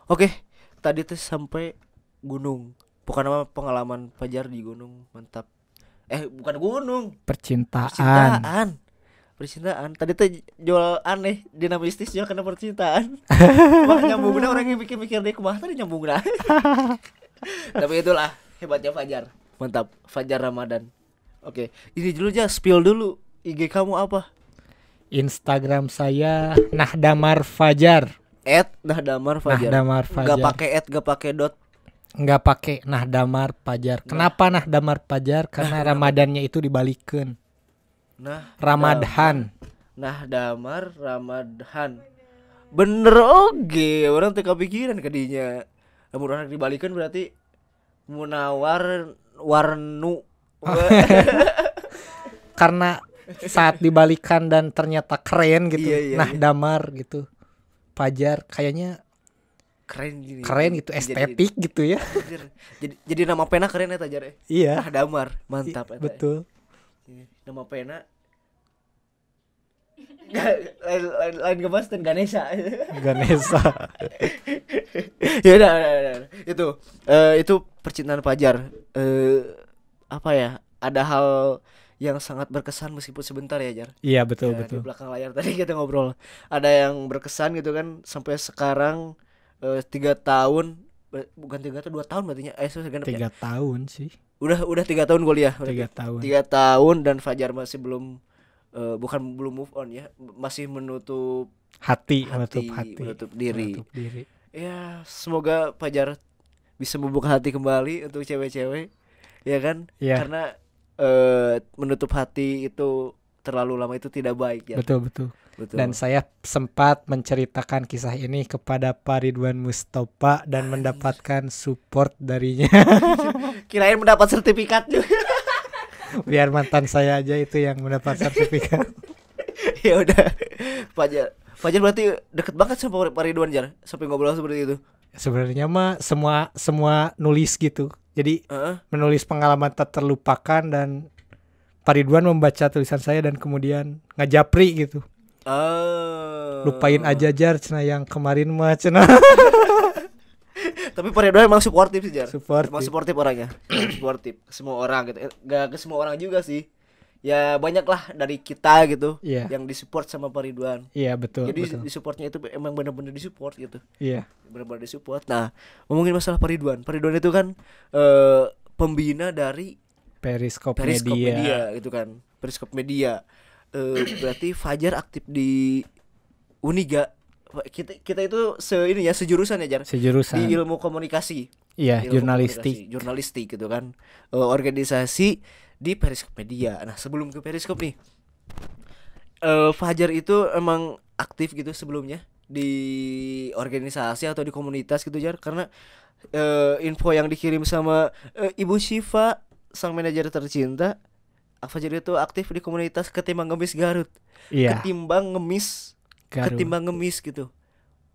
Oke, tadi tuh sampai gunung. Bukan apa pengalaman Fajar di gunung, mantap. Bukan gunung, Percintaan. percintaan. Percintaan. Tadi tuh jual aneh, dinamistis jual karena percintaan. Kumaha nyambungna orang yang mikir-mikir deh kumaha tadi nyambungna. Tapi itulah hebatnya Fajar. Mantap, Fajar Ramadan. Oke, ini dulu aja spill dulu. IG kamu apa? Instagram saya Nahdamar Fajar. @nahdamar Fajar. Nahdamar Gak Fajar. pakai gak pakai dot. Nggak pakai Nahdamar Fajar. Nah, Kenapa Nahdamar Fajar? Karena kenapa? Ramadannya itu dibalikkan. Nah, damar. Ramadhan. Nah, damar Ramadhan. Bener oge, orang teu kepikiran kadinya. Lamun orang dibalikan berarti munawar warnu. Karena saat dibalikan dan ternyata keren gitu. Iya iya iya. Nahdamar gitu. Fajar kayaknya Keren gini. keren gitu, estetik gitu ya. Anjir. Jadi nama pena keren eta jar. Iya, Nah, damar, mantap eta. betul. Nama pena lain gemas dan Ganesha. Ganesha. Ya udah. Itu percintaan Fajar. Apa ya? Ada hal yang sangat berkesan meskipun sebentar ya Jar. Iya, betul Ya di betul. belakang layar tadi kita ngobrol. Ada yang berkesan gitu kan sampai sekarang 3 tahun, bukan 3 tahun 2 tahun berarti genep ya. 3 tahun sih. Udah 3 tahun kuliah Tiga berarti. tahun. 3 tahun dan Fajar masih belum bukan belum move on ya, masih menutup Hati, menutup hati, hati. menutup diri. Menutup diri. Ya, semoga Fajar bisa membuka hati kembali untuk cewek-cewek, ya kan? Iya, Karena menutup hati itu terlalu lama itu tidak baik ya. betul betul. Dan Betul. saya sempat menceritakan kisah ini kepada Pak Ridwan Mustafa dan Anjir. mendapatkan support darinya. Kirain mendapat sertifikat juga. Biar mantan saya aja itu yang mendapat sertifikat. Ya udah. Fajar. Fajar berarti deket banget sama Pak Ridwan Jar sampai ngobrol seperti itu. Sebenarnya mah semua semua nulis gitu. Jadi Heeh. menulis pengalaman tak terlupakan dan Pak Ridwan membaca tulisan saya dan kemudian ngajapri gitu. Lupain aja Jar cenah yang kemarin mah cenah. Tapi Pak Ridwan emang suportif sih Jar. Emang Suportif. suportif orangnya. Emang suportif ke semua orang gitu. Gak ke semua orang juga sih. Ya banyak lah dari kita gitu Iya. yang disupport sama Pak Ridwan. Iya, betul Jadi betul. disupportnya itu emang benar-benar disupport gitu. Iya. Benar-benar disupport. Nah, ngomongin masalah Pak Ridwan. Pak Ridwan itu kan pembina dari Periskop Periskop Media. Media gitu kan. Periskop Media. Berarti Fajar aktif di Uniga. Kita itu ini ya sejurusan ya Jar. Di Sejurusan. ilmu komunikasi. Iya, Ilmu jurnalistik. komunikasi, jurnalistik gitu kan. Organisasi di Periskop Media. Nah, sebelum ke Periskop nih, Fajar itu emang aktif gitu sebelumnya di organisasi atau di komunitas gitu Jar, karena info yang dikirim sama Ibu Syifa sang manajer tercinta, Fajar itu aktif di komunitas ketimbang ngemis Garut. Iya, Ketimbang ngemis, Garut. ketimbang ngemis gitu.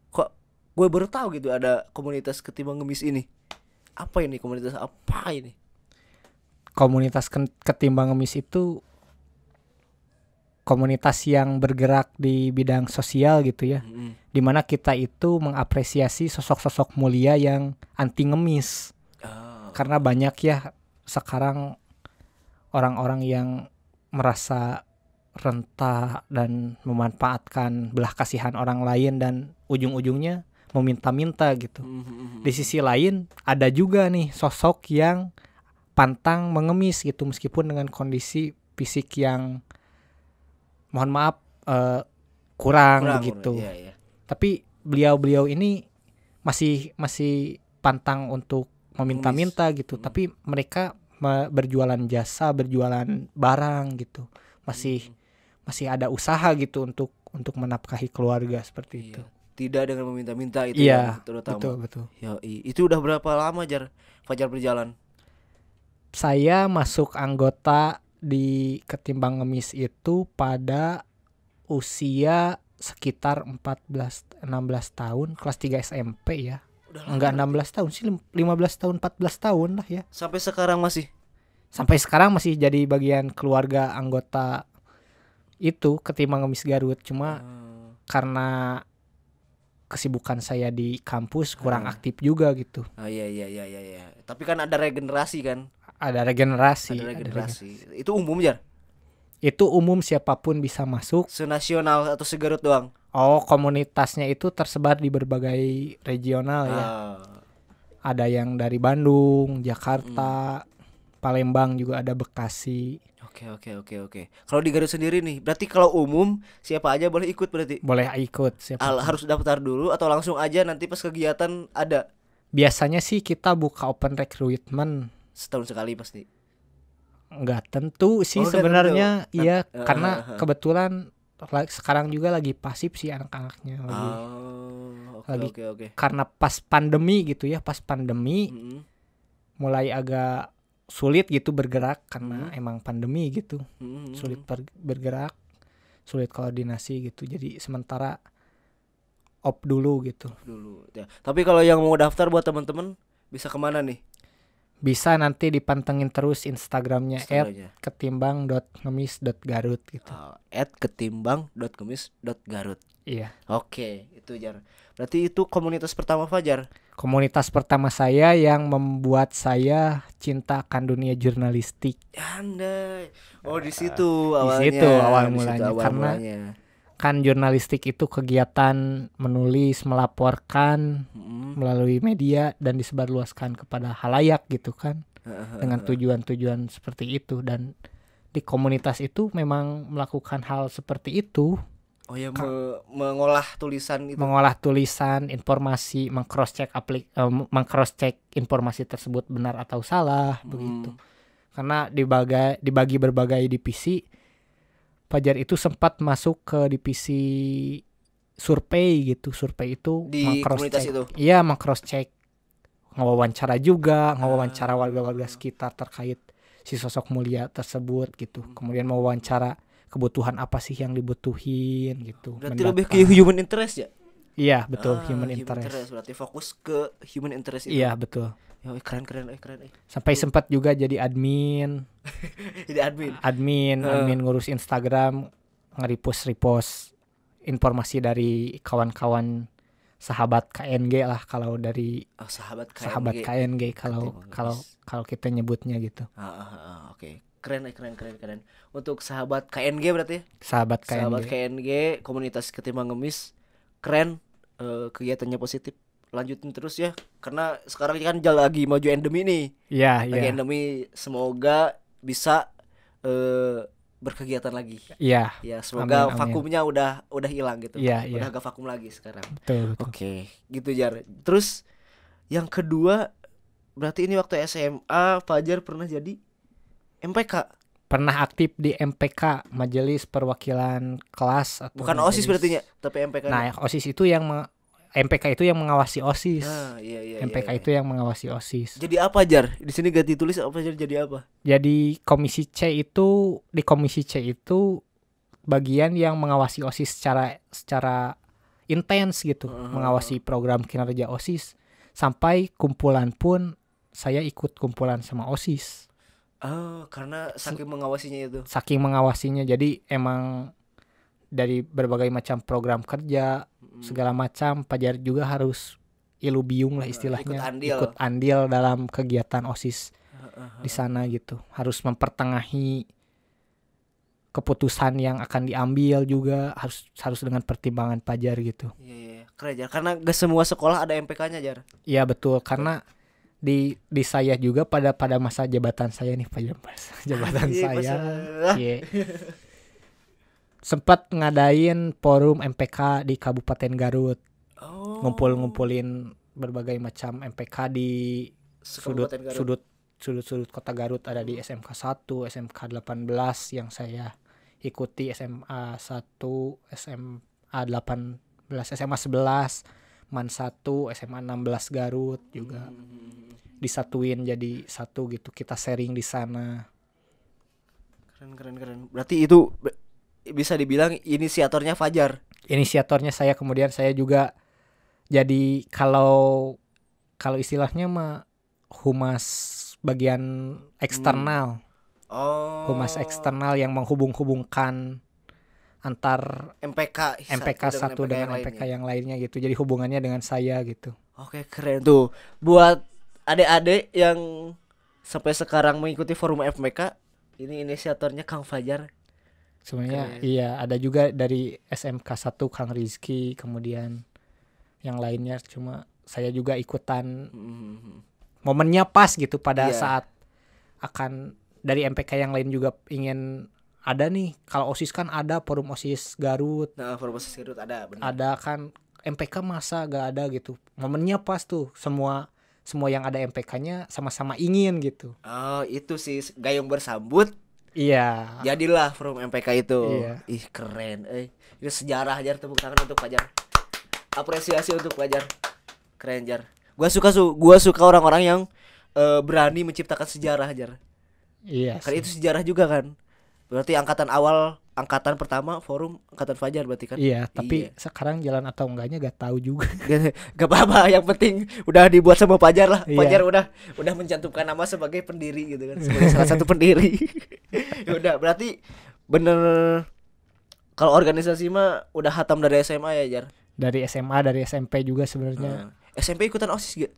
Kok gue baru tahu gitu ada komunitas ketimbang ngemis ini. Apa ini komunitas apa ini? Komunitas ketimbang ngemis itu komunitas yang bergerak di bidang sosial gitu ya. Mm-mm. Dimana kita itu mengapresiasi sosok-sosok mulia yang anti ngemis. Ah, Karena banyak ya sekarang orang-orang yang merasa renta dan memanfaatkan belah kasihan orang lain dan ujung-ujungnya meminta-minta gitu. Di sisi lain ada juga nih sosok yang pantang mengemis gitu meskipun dengan kondisi fisik yang mohon maaf kurang kurang, begitu. iya, iya. Tapi beliau-beliau ini masih masih pantang untuk meminta-minta gitu. Mm. Tapi mereka berjualan jasa, berjualan barang gitu. Masih masih ada usaha gitu untuk menafkahi keluarga seperti itu. Iya. Tidak dengan meminta-minta itu Iya, yang terutama. betul betul. Itu udah berapa lama Jar Fajar berjalan? Saya masuk anggota di Ketimbang Ngemis itu pada usia sekitar 14-16 tahun, kelas 3 SMP ya. Udah Enggak lama. 16 tahun sih, 15 tahun, 14 tahun lah ya. Sampai sekarang masih. Sampai sekarang masih jadi bagian keluarga anggota itu Ketimbang Ngemis Garut. Cuma Ah, karena kesibukan saya di kampus kurang aktif juga gitu. Oh iya. Tapi kan ada regenerasi kan? Ada regenerasi. Ada regenerasi. Itu umum Jar? Itu umum, siapapun bisa masuk. Senasional atau segarut doang? Oh, komunitasnya itu tersebar di berbagai regional ya. Ada yang dari Bandung, Jakarta, Palembang juga ada, Bekasi. Oke. Kalau di Garut sendiri nih, berarti kalau umum siapa aja boleh ikut berarti? Boleh ikut siapa. Harus daftar dulu atau langsung aja nanti pas kegiatan ada? Biasanya sih kita buka open recruitment. Setahun sekali pasti? Nggak tentu sih Oh, nggak sebenarnya. tentu. Iya, karena kebetulan sekarang juga lagi pasif sih anak-anaknya lagi. Oke. Karena pas pandemi gitu ya, pas pandemi mulai agak sulit gitu bergerak karena emang pandemi gitu. Sulit bergerak, sulit koordinasi gitu. Jadi sementara off dulu gitu. Ya. Tapi kalau yang mau daftar buat teman-teman bisa kemana nih? Bisa nanti dipantengin terus Instagramnya @ketimbang.ngemis.garut gitu. @ketimbang.ngemis.garut. Iya. Oke, itu Jar. Berarti itu komunitas pertama Fajar. Komunitas pertama saya yang membuat saya cinta akan dunia jurnalistik. Andai. Oh, di situ awalnya. Di situ awal mulanya. Karena kan jurnalistik itu kegiatan menulis, melaporkan melalui media dan disebarluaskan kepada halayak gitu kan, dengan tujuan-tujuan seperti itu. Dan di komunitas itu memang melakukan hal seperti itu. Oh ya, mengolah tulisan itu. Mengolah tulisan, informasi, mengcross-check informasi tersebut benar atau salah begitu. Karena dibagi berbagai divisi. Fajar itu sempat masuk ke divisi survei gitu. Survei itu di komunitas itu. Iya, meng-cross-check, ngewawancara juga, ngewawancara warga-warga sekitar terkait si sosok mulia tersebut gitu. Kemudian mewawancara kebutuhan apa sih yang dibutuhin gitu. Berarti lebih ke human interest ya? Iya, betul, human interest. Berarti fokus ke human interest itu. Iya, betul. Ya, keren. Sampai sempat juga jadi admin. Jadi admin. Admin ngurus Instagram, nge-repost informasi dari kawan-kawan sahabat KNG lah, kalau dari sahabat KNG kalau kita nyebutnya gitu. Oke. Keren. Untuk sahabat KNG berarti? Sahabat KNG, komunitas Ketimbang Ngemis. Keren, kegiatannya positif. Lanjutin terus ya, karena sekarang kan lagi maju endemi nih. Iya. Lagi endemi, semoga bisa berkegiatan lagi. Iya. Ya, semoga vakumnya udah hilang gitu. Iya. Udah gak vakum lagi sekarang. Betul. Oke, gitu Jar. Terus yang kedua, berarti ini waktu SMA Fajar pernah jadi MPK. Pernah aktif di MPK, Majelis Perwakilan Kelas, atau bukan OSIS berarti ya, tapi MPK. Nah, OSIS itu yang MPK itu yang mengawasi OSIS. Iya. MPK itu yang mengawasi OSIS. Jadi apa Jar? Di sini gak ditulis apa Jar, jadi apa? Jadi Komisi C itu bagian yang mengawasi OSIS secara intens gitu, mengawasi program kinerja OSIS. Sampai kumpulan pun saya ikut kumpulan sama OSIS. Karena saking mengawasinya itu. Saking mengawasinya, jadi emang dari berbagai macam program kerja segala macam, Fajar juga harus ilu biung lah istilahnya, ikut andil dalam kegiatan OSIS di sana gitu. Harus mempertengahi keputusan yang akan diambil juga, harus dengan pertimbangan Fajar gitu. Iya. Keren Jar, karena gak semua sekolah ada MPK-nya Jar. Iya betul, karena di saya juga pada masa jabatan saya nih, jabatan saya. Iya. Sempat ngadain forum MPK di Kabupaten Garut. Ngumpulin berbagai macam MPK di sudut kota Garut. Ada di SMK 1, SMK 18 yang saya ikuti, SMA 1, SMA 18, SMA 11, MAN 1, SMA 16 Garut juga. Disatuin jadi satu gitu, kita sharing di sana. Keren. Berarti itu bisa dibilang inisiatornya Fajar. Inisiatornya saya, kemudian saya juga jadi kalau istilahnya mah humas bagian eksternal. Humas eksternal yang menghubung-hubungkan antar MPK satu dengan MPK yang lainnya gitu. Jadi hubungannya dengan saya gitu. Oke, keren tuh. Buat adik-adik yang sampai sekarang mengikuti forum FMK, ini inisiatornya Kang Fajar. Sebenarnya Keren. iya, ada juga dari SMK 1 Kang Rizky, kemudian yang lainnya, cuma saya juga ikutan momennya pas gitu pada Iya. saat akan dari MPK yang lain juga ingin ada nih. Kalau OSIS kan ada forum OSIS Garut, Nah, forum OSIS Garut ada, benar. ada kan, MPK masa gak ada gitu. Momennya pas tuh, semua yang ada MPK-nya sama-sama ingin gitu. Oh, itu sih gayung bersambut. Iya. Jadilah forum MPK itu. Iya. Ih, keren. Ini sejarah, Jar. Tepuk tangan untuk Fajar. Apresiasi untuk Fajar. Keren, Jar. Gua suka orang-orang yang berani menciptakan sejarah, Jar. Iya Kan sih. itu sejarah juga kan. Berarti angkatan pertama forum angkatan Fajar berarti kan. Iya, tapi sekarang jalan atau enggaknya gak tahu juga. Gak apa-apa, yang penting udah dibuat sama Fajar lah. Iya. Fajar udah mencantumkan nama sebagai pendiri gitu kan, sebagai salah satu pendiri. Ya udah, berarti bener kalau organisasi mah udah hatam dari SMA ya, Jar. Dari SMA, dari SMP juga sebenarnya. SMP ikutan OSIS gak?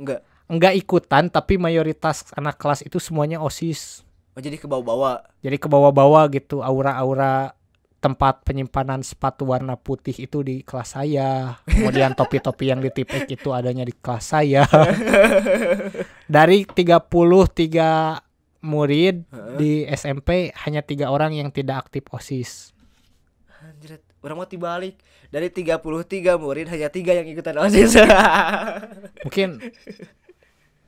Enggak. Enggak ikutan, tapi mayoritas anak kelas itu semuanya OSIS. Oh, jadi ke bawah-bawah. Jadi ke bawah-bawah gitu, aura-aura tempat penyimpanan sepatu warna putih itu di kelas saya. Kemudian topi-topi yang ditipek itu adanya di kelas saya. Dari 33 murid di SMP, hanya 3 orang yang tidak aktif OSIS. Anjir, orang mau dibalik. Dari 33 murid hanya 3 yang ikutan OSIS. Mungkin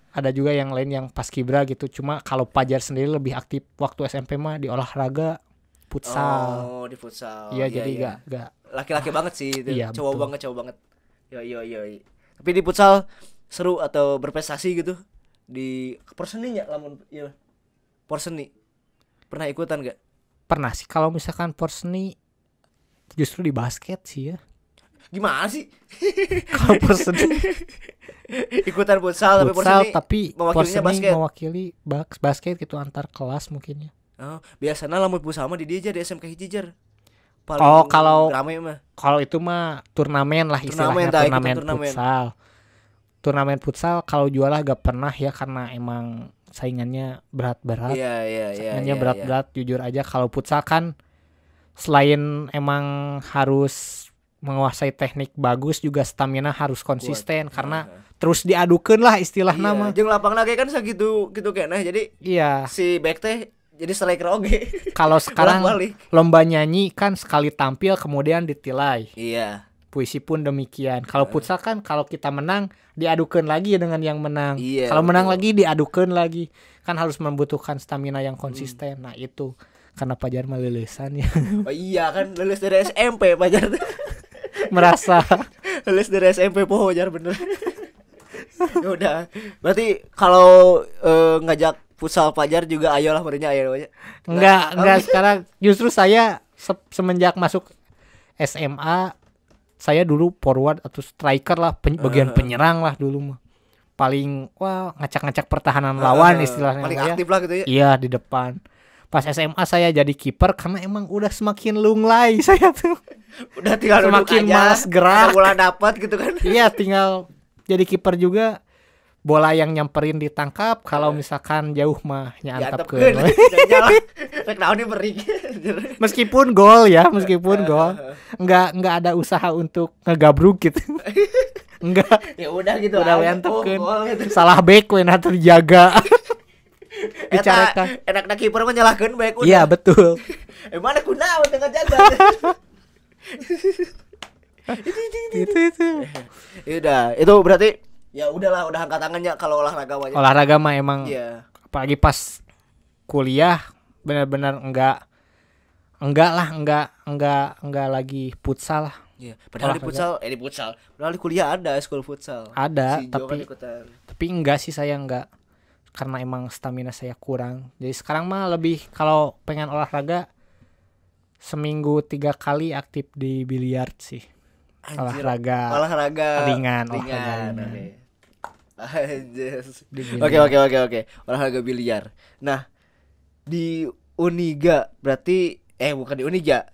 ada juga yang lain yang paskibra gitu. Cuma kalau Fajar sendiri lebih aktif waktu SMP mah di olahraga futsal. Oh, di futsal. Iya, jadi gak laki-laki banget sih itu. Iya, Cowok betul. banget. Yo. Tapi di futsal seru atau berprestasi gitu di porseninya lamun iya. Porseni. Pernah ikutan gak? Pernah sih kalau misalkan porseni justru di basket sih ya. Gimana sih? Kalau porseni Ikutan futsal tapi futsal porseni tapi mewakilinya porseni basket. mewakili basket gitu antar kelas mungkin ya. Oh, biasanya lamun futsal mah di dia aja di SMK hiji Jar. Oh, kalau rame mah. Kalau itu mah turnamen lah Turnamen, istilahnya, ikutan turnamen turnamen. futsal. Turnamen futsal kalau juara gak pernah ya, karena emang saingannya berat-berat. Iya. Saingannya berat-berat, jujur aja. Kalau futsal kan selain emang harus menguasai teknik bagus, juga stamina harus konsisten karena terus diadukeun lah istilah Iya, nama. jeung lapangna ge kan sakitu gitu keneh. Jadi Iya, si back teh jadi striker oge. kalau sekarang Bolak-balik. lomba nyanyi kan sekali tampil kemudian ditilai. Iya. Puisi pun demikian. Kalau futsal kan kalau kita menang diadukan lagi dengan yang menang. Iya, Kalau menang betul. lagi diadukan lagi. Kan harus membutuhkan stamina yang konsisten. Nah, itu karena Fajar mah lulusan ya. Oh iya kan lulus dari SMP Fajar. Merasa Lulus dari SMP Fajar bener. Ya udah. Berarti kalau ngajak futsal Fajar juga ayolah meureunnya ayo aja. enggak sekarang justru saya semenjak masuk SMA saya dulu forward atau striker lah, bagian penyerang lah dulu mah. Paling ngacak-ngacak pertahanan lawan istilahnya. Paling ya. aktif lah gitu ya. Iya, di depan. Pas SMA saya jadi kiper karena emang udah semakin lunglai saya tuh. Udah tinggal duduk Semakin aja. malas gerak. Ada bola dapat gitu kan. Iya, tinggal jadi kiper juga. Bola yang nyamperin ditangkap, kalau misalkan jauh mah nyantepkeun. Jalan. Rek naon beri. Meskipun gol ya, meskipun gol. Enggak ada usaha untuk ngegabruk gitu. Enggak. Ya udah gitu. Udah aja. nyantepkeun. Gol gitu. Salah back we terjaga. Dicarekan. Enakna kiper mah nyalahkeun bae kuda. Iya, betul. Mana kunaon tengah jaga. Itu. Ya udah, itu berarti ya udahlah, udah angkat tangannya kalau olahraga aja. Olahraga mah emang Iya. apalagi pas kuliah benar-benar enggak lagi futsal lah. Iya, padahal di Olahraga. futsal. Padahal di kuliah ada school futsal. Ada, Si Jo kan tapi ikutan. enggak sih, saya enggak, karena emang stamina saya kurang. Jadi sekarang mah lebih kalau pengen olahraga seminggu 3 kali aktif di biliar sih. Anjir, Olahraga ringan. Oke. Anjir. Di biliar. Oke. Olahraga biliar. Nah, di Uniga berarti bukan di Uniga.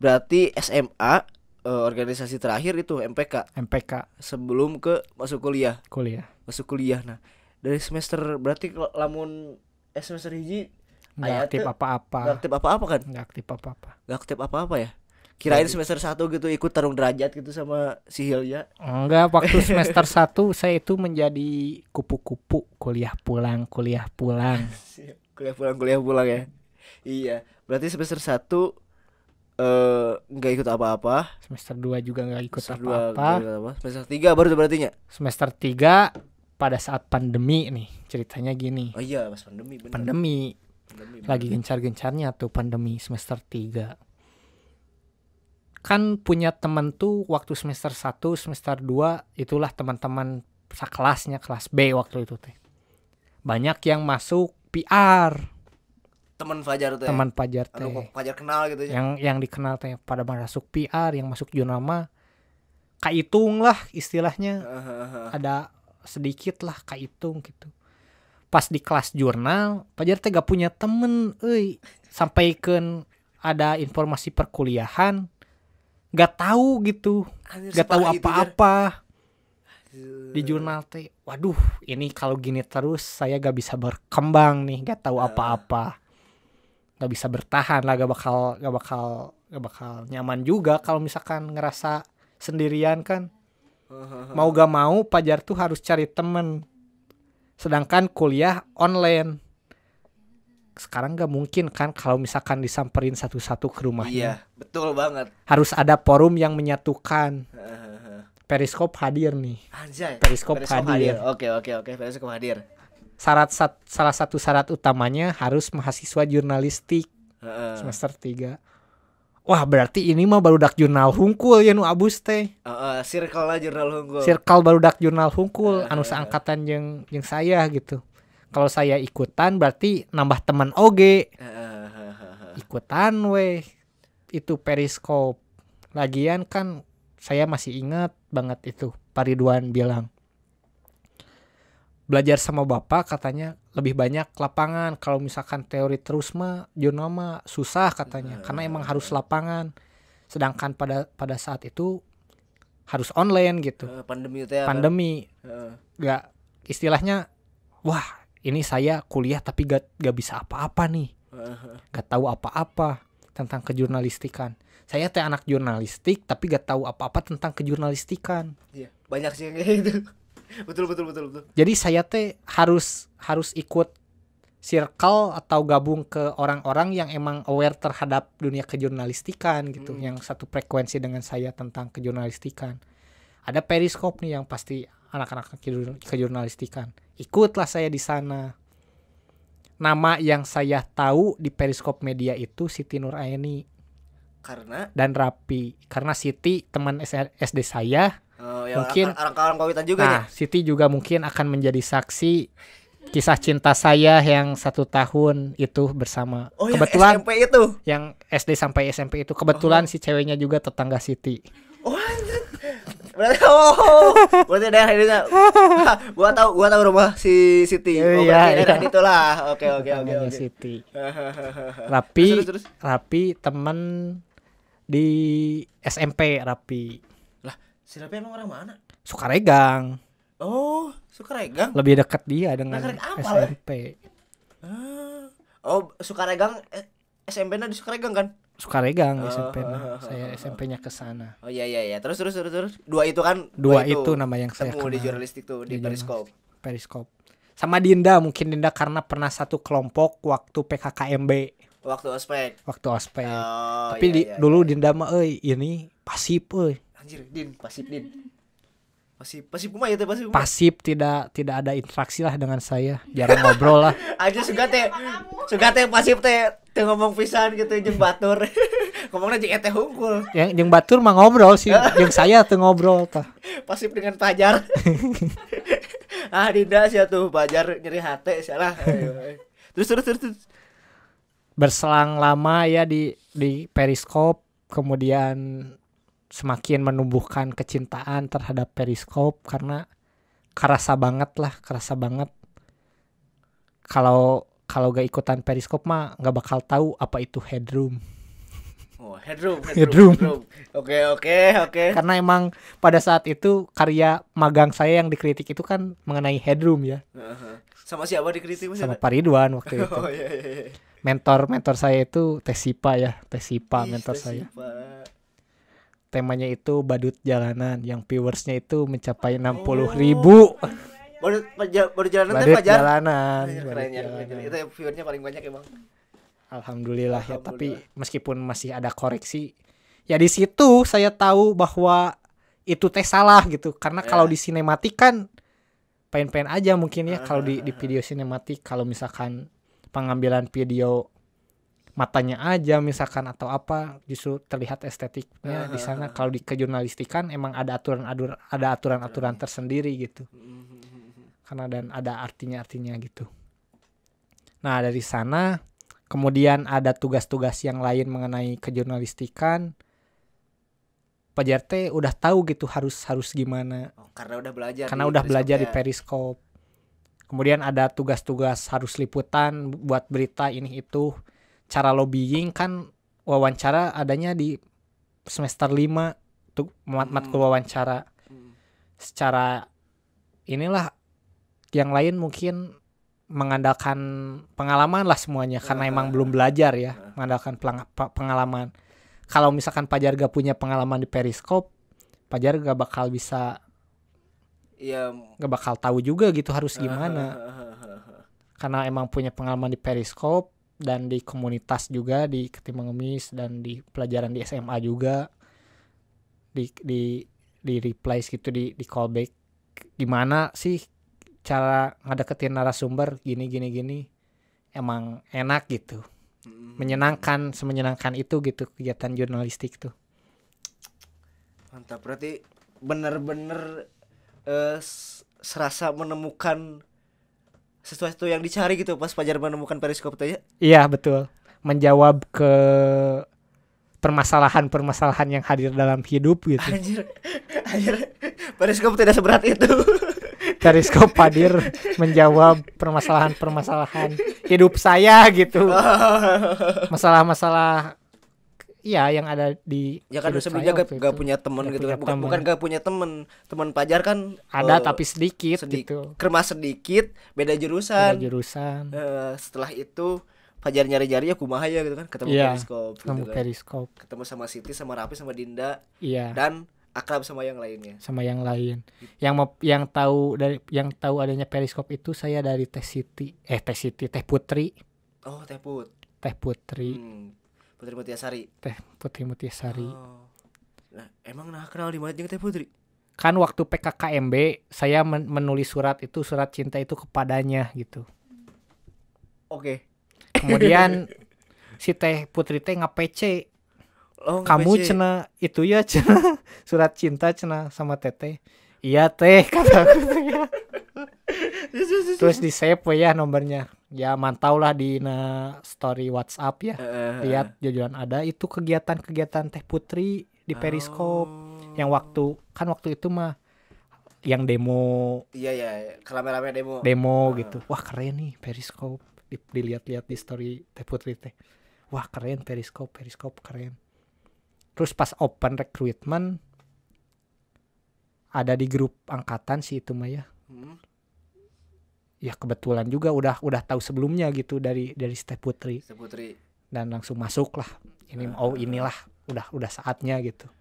Berarti SMA organisasi terakhir itu MPK MPK sebelum ke masuk kuliah. kuliah. Masuk kuliah. Nah, dari semester berarti lamun semester hiji Nggak aya aktif teu apa-apa. nggak aktif apa-apa kan? Nggak aktif apa-apa. Nggak aktif apa-apa ya. Kirain Jadi- semester 1 gitu ikut tarung derajat gitu sama si Hilya. Enggak, waktu semester 1 saya itu menjadi kupu-kupu, kuliah pulang. Kuliah pulang ya. Iya, berarti semester 1 nggak ikut apa-apa. Semester 2 juga nggak ikut Semester 2 apa-apa. nggak ikut apa. Semester 3 baru tuh berarti nya. Semester 3 pada saat pandemi nih, ceritanya gini. Oh iya, pas pandemi bener. Pandemi Pandemi, lagi bener. gencar-gencarnya tuh pandemi semester 3. Kan punya temen tuh waktu semester 1, semester 2 itulah teman-teman sekelasnya, kelas B waktu itu teh. Banyak yang masuk PR, Teman Fajar tuh ya. teman Pajar teh. Anu kok Fajar kenal gitu ya. Yang dikenal teh pada masuk PR, yang masuk jurnal mah kaitung lah istilahnya. Ada sedikit lah kaitung gitu. Pas di kelas jurnal, Pajar teh gak punya temen, sampaikan ada informasi perkuliahan, gak tahu gitu, Anjir, gak tahu separah itu, Jar. apa-apa di jurnal teh. Waduh, ini kalau gini terus saya gak bisa berkembang nih, gak tahu apa-apa, gak bisa bertahan lah, gak bakal nyaman juga kalau misalkan ngerasa sendirian kan. Mau gak mau Pajar tuh harus cari temen. Sedangkan kuliah online sekarang gak mungkin kan kalau misalkan disamperin satu-satu ke rumahnya. Iya, betul banget. Harus ada forum yang menyatukan. Periskop hadir nih. Anjay. Periskop hadir. Oke, Periskop hadir. Salah satu syarat utamanya harus mahasiswa jurnalistik semester 3. Wah, berarti ini mah barudak jurnal hungkul ya nu abus teh. Circle lah jurnal unggul. Circle barudak jurnal hungkul anu seangkatan jeung saya gitu. Kalau saya ikutan berarti nambah teman oge. Ikutan weh. Itu periskop. Lagian kan saya masih ingat banget itu Pak Ridwan bilang. Belajar sama Bapak katanya lebih banyak lapangan. Kalau misalkan teori terus mah jurnal mah susah katanya. Karena emang harus lapangan. Sedangkan pada saat itu harus online gitu. Pandemi itu ya. Pandemi. Gak istilahnya, wah ini saya kuliah tapi gak bisa apa-apa nih. Gak tahu apa-apa tentang kejurnalistikan. Saya teh anak jurnalistik tapi gak tahu apa-apa tentang kejurnalistikan. Iya, banyak sih yang kayak gitu. Betul. Jadi saya teh harus ikut circle atau gabung ke orang-orang yang emang aware terhadap dunia kejurnalistikan gitu, yang satu frekuensi dengan saya tentang kejurnalistikan. Ada periskop nih yang pasti anak-anak kejurnalistikan. Ikutlah saya di sana. Nama yang saya tahu di periskop media itu Siti Nuraini dan Rapi. Karena Siti teman SD saya. Mungkin orang kawitan juga ya. Siti juga mungkin akan menjadi saksi kisah cinta saya yang 1 tahun itu bersama. Kebetulan yang SMP itu. Yang SD sampai SMP itu kebetulan si ceweknya juga tetangga Siti. Berarti daerah ini. Gua tahu rumah si Siti. Daerah itulah. Oke. Siti. Rapi teman di SMP Rapi. Si Rapi emang orang mana? Sukaregang. Oh, Sukaregang. Lebih dekat dia dengan SMP. Sukaregang SMP-nya di Sukaregang kan? Sukaregang SMP-nya. Saya SMP-nya ke sana. Oh iya. Terus. Dua itu kan? Dua itu nama yang saya kenal. Di jurnalistik tuh, di Periskop. Sama Dinda, mungkin Dinda karena pernah satu kelompok waktu PKKMB. Waktu ospek. Tapi dulu Dinda mah ini pasif Anjir, pasif kumaha ya teh pasif? Pasif, tidak ada interaksi lah dengan saya, jarang ngobrol lah. Aja suga teh pasif teh ngomong pisan gitu jeung batur. Ngomongna jeung eteh hungkul. Yang batur mah ngobrol sih, jeung saya teu ngobrol tah. Pasif dengan Pajar. Dinda sia tuh Pajar nyeri hate salah. Terus. Berselang lama ya di periskop, kemudian semakin menumbuhkan kecintaan terhadap periskop karena kerasa banget kalau gak ikutan periskop mah gak bakal tahu apa itu headroom. Oh, headroom. Headroom. Oke. Karena emang pada saat itu karya magang saya yang dikritik itu kan mengenai headroom ya. Sama siapa dikritik Mas? Sama Pak Ridwan waktu itu. Oh iya. Mentor saya itu Tesipa ya, mentor Ih, saya. Pak. Temanya itu badut jalanan yang viewersnya itu mencapai 60.000. Baru jalanan teh Badut Fajar. jalanan. Keren ya. Itu viewernya paling banyak emang. Alhamdulillah ya, tapi meskipun masih ada koreksi, ya di situ saya tahu bahwa itu teh salah gitu. Karena kalau di sinematik kan pengen aja mungkin ya, kalau di video sinematik kalau misalkan pengambilan video matanya aja misalkan atau apa justru terlihat estetiknya di sana. Kalau di kejurnalistikan emang ada aturan tersendiri gitu. Karena dan ada artinya gitu. Nah, dari sana kemudian ada tugas-tugas yang lain mengenai kejurnalistikan. Fajar teh udah tahu gitu harus gimana. Karena udah belajar di Periscope. Kemudian ada tugas-tugas harus liputan buat berita ini itu. Cara lobbying kan wawancara adanya di semester 5 tuh matkul wawancara. Secara inilah yang lain mungkin mengandalkan pengalaman lah semuanya karena emang belum belajar ya, mengandalkan pengalaman. Kalau misalkan Fajar gak punya pengalaman di Periscope, Fajar gak bakal bisa, gak bakal tahu juga gitu harus gimana. Karena emang punya pengalaman di Periscope dan di komunitas juga di Ketimbang Ngemis dan di pelajaran di SMA juga, di replace gitu, di callback gimana sih cara ngedeketin narasumber gini emang enak gitu, semenyenangkan itu gitu kegiatan jurnalistik tuh. Mantap, berarti bener-bener serasa menemukan sesuatu yang dicari gitu pas Fajar menemukan Periscope tuh ya. Iya betul, menjawab ke permasalahan yang hadir dalam hidup gitu. Anjir Periscope tidak seberat itu. Periscope hadir menjawab permasalahan hidup saya gitu. Masalah iya yang ada di ya kan sebelumnya gak punya teman gitu kan. Bukan gak punya teman Fajar kan ada tapi sedikit gitu. Kremas sedikit, beda jurusan. Setelah itu Fajar nyari-nyari ya kumaha ya gitu kan, ketemu Periscope gitu kan. Periscope. Ketemu sama Siti, sama Rafi, sama Dinda. Iya. Dan akrab sama yang lainnya. Yang tahu adanya Periscope itu saya dari Teh Putri. Oh, Teh Putri. Putri Mutiasari. Oh. Nah, emang kenal di mana jeung Teh Putri? Kan waktu PKKMB saya menulis surat cinta itu kepadanya gitu. Oke. Kemudian si Teh Putri teh nge-PC. Kamu cena itu ya cena surat cinta cena sama Teteh. Iya teh kata aku tuh ya. Terus di save ya nomornya. Ya mantau lah di story WhatsApp ya. Lihat jajaran ada itu kegiatan Teh Putri di Periscope. Yang waktu itu mah yang demo. Iya, rame-rame demo gitu. Wah keren nih Periscope. Dilihat-lihat di story Teh Putri teh. Wah keren Periscope keren. Terus pas open recruitment ada di grup angkatan sih itu mah ya. Ya kebetulan juga udah tahu sebelumnya gitu dari Teh Putri. Dan langsung masuk lah. Inilah udah saatnya gitu.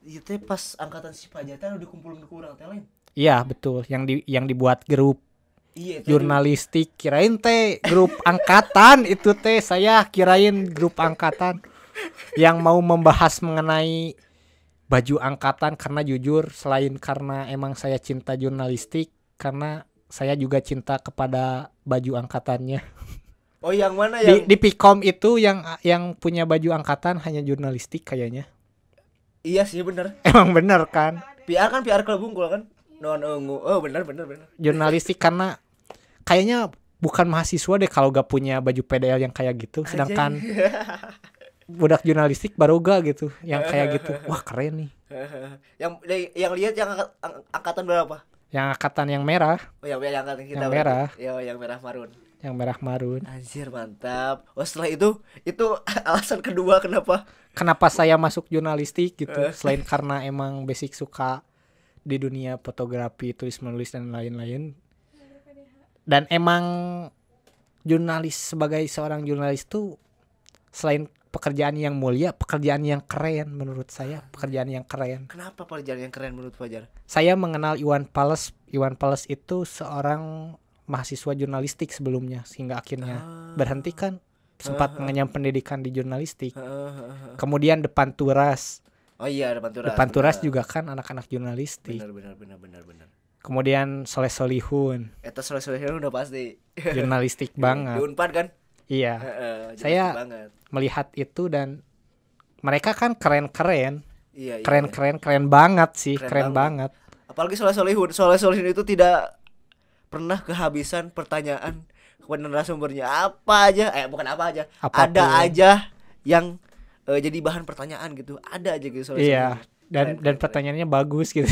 Itu teh pas angkatan si Fajar teh dikumpulin ke urang teh lain. Iya betul, yang dibuat grup. Iya, jurnalistik kirain teh grup angkatan itu teh saya kirain grup angkatan yang mau membahas mengenai baju angkatan karena jujur selain karena emang saya cinta jurnalistik karena saya juga cinta kepada baju angkatannya. Oh yang mana yang di Pikom itu yang punya baju angkatan hanya jurnalistik kayaknya. Iya sih bener. Emang bener kan? PR Klub Bungkul kan? Oh bener. Jurnalistik karena kayaknya bukan mahasiswa deh kalau gak punya baju PDL yang kayak gitu. Sedangkan budak jurnalistik baru gak gitu yang kayak gitu. Wah keren nih. Yang lihat yang angkatan berapa? Yang angkatan yang merah. Oh yang angkatan kita. Yang merah. Yang merah marun. yang merah marun. Anjir mantap. Oh setelah itu alasan kedua Kenapa saya masuk jurnalistik gitu, selain karena emang basic suka di dunia fotografi, tulis menulis dan lain-lain. Dan emang sebagai seorang jurnalis tuh selain pekerjaan yang mulia, pekerjaan yang keren menurut saya, pekerjaan yang keren. Kenapa pekerjaan yang keren menurut Fajar? Saya mengenal Iwan Fals. Iwan Fals itu seorang mahasiswa jurnalistik sebelumnya, sehingga akhirnya berhenti kan, sempat mengenyam pendidikan di jurnalistik. Kemudian Depan Turas. Oh iya, Depan Turas juga kan anak-anak jurnalistik. Benar. Kemudian Soleh Solihun. Eta Soleh Solihun udah pasti jurnalistik banget. Di Unpad kan? Iya. Saya banget melihat itu dan mereka kan keren-keren. Iya. Keren banget sih, keren banget. Apalagi Soleh Solihun itu tidak pernah kehabisan pertanyaan kepada narasumbernya. Bukan apa aja. Apapun. Ada aja yang jadi bahan pertanyaan gitu. Ada aja gitu Soleh Solihun. Dan pertanyaannya bagus gitu.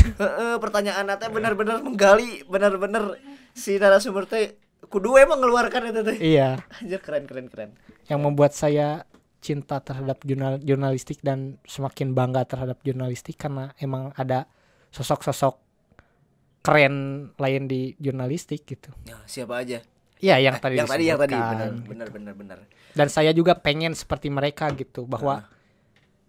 Pertanyaannya benar-benar menggali, benar-benar si narasumber teh kudu emang mengeluarkan itu teh. Iya. Anjir keren. Yang membuat saya cinta terhadap jurnalistik dan semakin bangga terhadap jurnalistik karena emang ada sosok-sosok keren lain di jurnalistik gitu. Ya, siapa aja? Iya, yang tadi benar. Dan saya juga pengen seperti mereka gitu, bahwa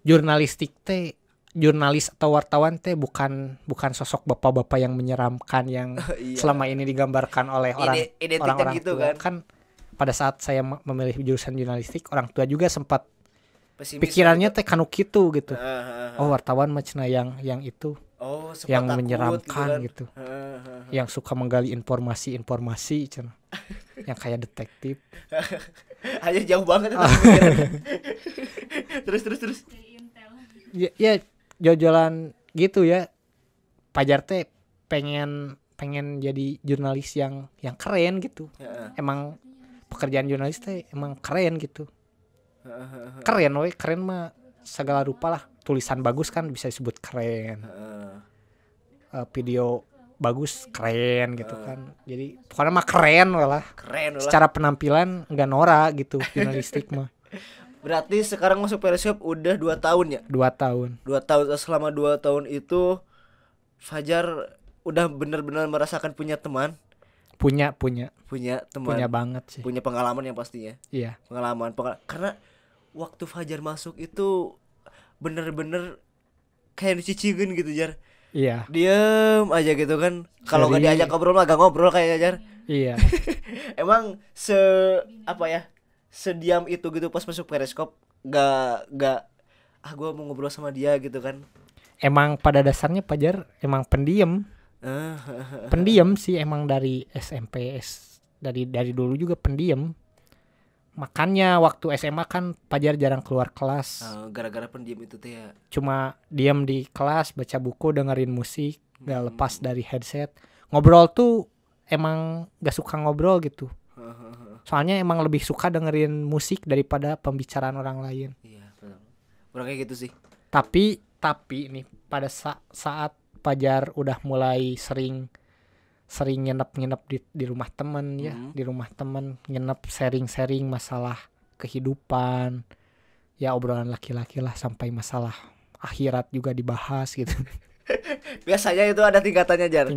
jurnalistik teh, jurnalis atau wartawan teh bukan sosok bapak-bapak yang menyeramkan yang selama ini digambarkan oleh orang-orang gitu tua kan. Pada saat saya memilih jurusan jurnalistik, orang tua juga sempat pikirannya teh kanu kitu gitu. Oh, wartawan mah cenah yang itu. Yang menyeramkan gitu. Yang suka menggali informasi cenah. Yang kayak detektif. Aja jauh banget itu. Terus. Ya jojolan gitu ya. Fajar teh pengen jadi jurnalis yang keren gitu. Emang pekerjaan jurnalis teh emang keren gitu. Keren mah segala rupa lah. Tulisan bagus kan bisa disebut keren. Video bagus keren gitu kan. Jadi pokoknya mah keren lah. Secara penampilan enggak norak gitu jurnalistik mah. Berarti sekarang masuk Periskop udah 2 tahun ya? 2 tahun. Selama 2 tahun itu Fajar udah benar-benar merasakan punya teman. Punya teman. Punya banget sih. Punya pengalaman yang pastinya. Iya. Pengalaman. Karena waktu Fajar masuk itu bener-bener kayak dicicingin gitu Jar. Iya. Diem aja gitu kan. Kalau nggak diajak ngobrol mah gak ngobrol kayaknya Jar. Iya. Emang sediam itu gitu pas masuk Periskop gak gue mau ngobrol sama dia gitu kan. Emang pada dasarnya Fajar emang pendiam. Pendiam sih emang dari SMP dari dulu juga pendiam. Makanya waktu SMA kan Fajar jarang keluar kelas. Gara-gara pendiam itu teh ya. Cuma diam di kelas, baca buku, dengerin musik, gak lepas dari headset. Ngobrol tuh emang gak suka ngobrol gitu. Soalnya emang lebih suka dengerin musik daripada pembicaraan orang lain. Iya, betul. Kurang kayak gitu sih. Tapi nih pada saat Fajar udah mulai sering nginep di rumah temen ya, di rumah temen nginep sharing masalah kehidupan, ya obrolan laki-laki lah, sampai masalah akhirat juga dibahas gitu. Biasanya itu ada tingkatannya Jar.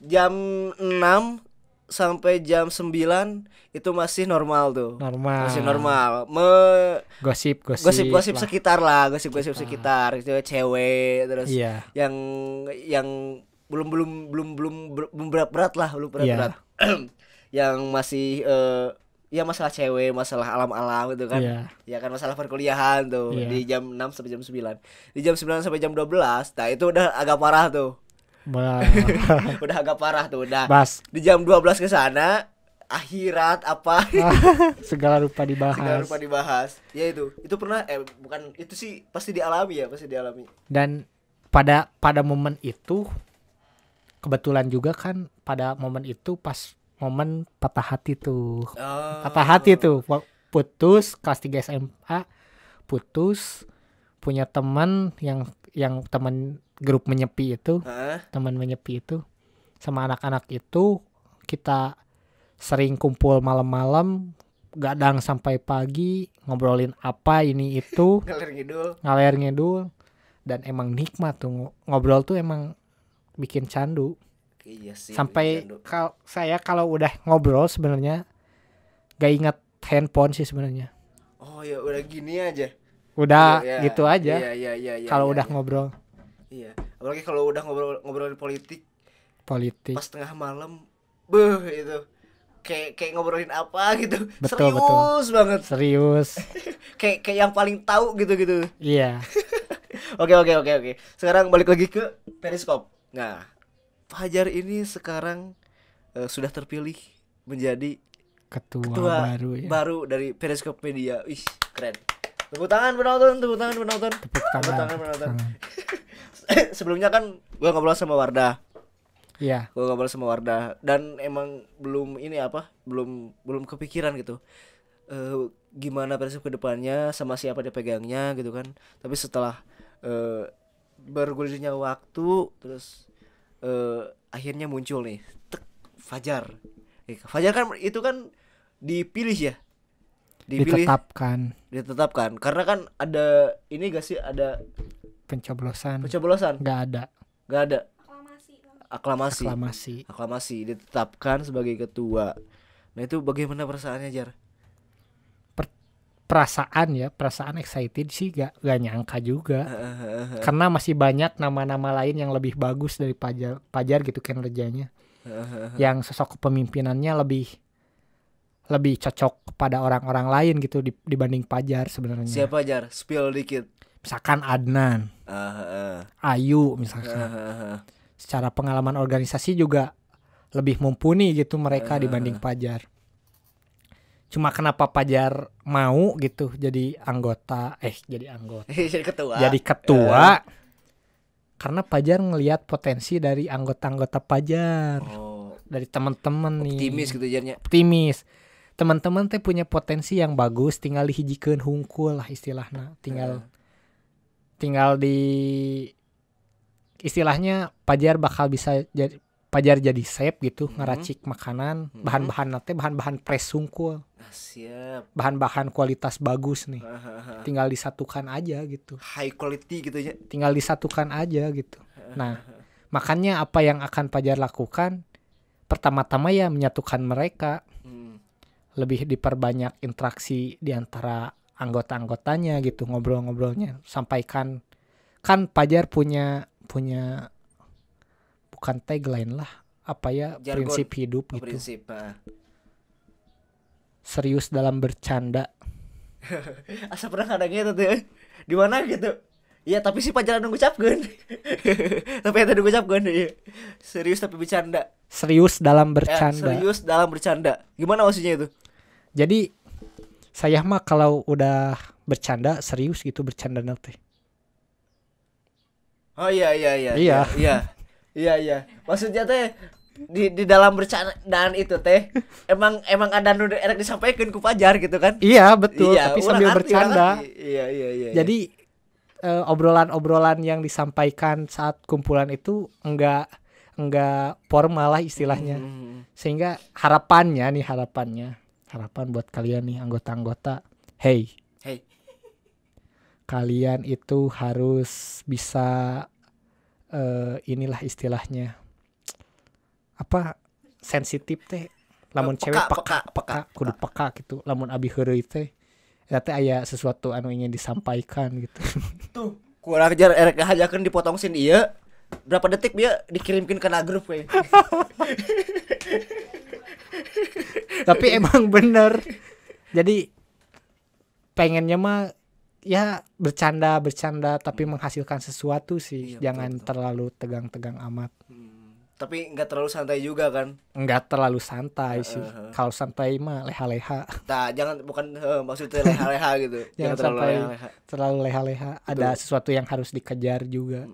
Jam 6 sampai jam 9 itu masih normal tuh. Masih normal. Gosip sekitar lah, gosip sekitar itu cewek terus yang belum berat lah, belum berat. Yang masih ya masalah cewek, masalah alam-alam gitu kan. Ya kan masalah perkuliahan tuh di jam 6 sampai jam 9. Di jam 9 sampai jam 12, nah itu udah agak parah tuh. Udah agak parah tuh udah. Di jam 12 ke sana akhirat apa segala rupa dibahas. Ya itu pernah bukan itu sih pasti dialami. Dan pada momen itu kebetulan juga kan pada momen itu pas momen patah hati tuh. Putus kelas 3 SMA, putus, punya teman yang teman grup menyepi itu, teman menyepi itu sama anak-anak itu kita sering kumpul malam-malam, gadang sampai pagi, ngobrolin apa ini itu, ngalir ngidul, dan emang nikmat tuh ngobrol tuh, emang bikin candu. Iya sih. Sampai saya kalau udah ngobrol sebenarnya gak ingat handphone sih sebenarnya. Oh ya udah gini aja. Udah ya, gitu aja. Iya. Kalau udah ngobrol. Iya. Apalagi kalau udah ngobrol politik. Pas tengah malam, itu kayak ngobrolin apa gitu. Serius banget. Serius. kayak yang paling tahu gitu. Iya. Oke. Sekarang balik lagi ke Periscope. Nah, Fajar ini sekarang sudah terpilih menjadi ketua baru dari Periscope Media. Ih, keren. Tepuk tangan penonton. Sebelumnya kan gue ngobrol sama Wardah. Iya. Gue ngobrol sama Wardah dan emang belum kepikiran gitu. Gimana Periscope ke depannya, sama siapa dia pegangnya gitu kan. Tapi setelah bergulirnya waktu, terus akhirnya muncul nih Fajar. Fajar kan itu kan dipilih ya. Ditetapkan karena kan ada ini gak sih, ada pencoblosan. Gak ada. Aklamasi ditetapkan sebagai ketua. Nah itu bagaimana perasaannya, Jar? Perasaan excited sih, gak nyangka juga. Karena masih banyak nama-nama lain yang lebih bagus dari Fajar gitu kinerjanya. Yang sosok kepemimpinannya lebih cocok kepada orang-orang lain gitu dibanding Fajar sebenarnya. Siapa, Jar? Spill dikit. Misalkan Adnan, Ayu misalkan. Secara pengalaman organisasi juga lebih mumpuni gitu mereka dibanding Fajar. Cuma kenapa Fajar mau gitu jadi ketua. Karena Fajar ngelihat potensi dari anggota-anggota Fajar. Dari teman-teman nih. Optimis gitu Jarnya. Optimis. Teman-teman teh punya potensi yang bagus, tinggal dihijikeun hungkul lah istilahnya. Tinggal di istilahnya Fajar bakal bisa jadi chef gitu, ngeracik makanan, bahan-bahan fresh hungkul. Siap. Bahan-bahan kualitas bagus nih. Tinggal disatukan aja gitu. High quality gitu ya. Tinggal disatukan aja gitu. Nah, makanya apa yang akan Fajar lakukan? Pertama-tama ya menyatukan mereka. Lebih diperbanyak interaksi di antara anggota-anggotanya gitu, ngobrol-ngobrolnya. Sampaikan, kan Fajar punya bukan tagline lah, jargon, prinsip hidup gitu. Prinsip, serius dalam bercanda. Asa pernah kadangnya tuh di mana gitu. Ya tapi si Fajar ngucapkeun. Tapi eta ngucapkeun ya. Serius tapi bercanda. Serius dalam bercanda. Serius dalam bercanda. Gimana maksudnya itu? Jadi saya mah kalau udah bercanda serius gitu bercanda nanti. Oh iya. Maksudnya teh di dalam bercandaan itu teh emang ada nu erek disampaikan ku Fajar gitu kan? Iya betul. Iya, tapi sambil bercanda. Iya. Jadi obrolan-obrolan yang disampaikan saat kumpulan itu enggak formal lah istilahnya. Sehingga harapan buat kalian nih anggota-anggota, hey. Kalian itu harus bisa inilah istilahnya sensitif teh. Lamun cewek peka kudu peka gitu. Lamun abi heureuy teh eta teh aya sesuatu anu ingin disampaikan gitu. Tuh, kurang ajar erek hajakeun dipotong sin ieu. Berapa detik dia dikirimkeun ke grup we. Tapi emang bener. Jadi pengennya mah ya bercanda tapi menghasilkan sesuatu sih. Iya, jangan betul. Terlalu tegang-tegang amat. Tapi enggak terlalu santai juga kan? Enggak terlalu santai sih. Kalau santai mah leha-leha. Bukan maksudnya leha-leha gitu. Jangan terlalu leha-leha. Ada sesuatu yang harus dikejar juga.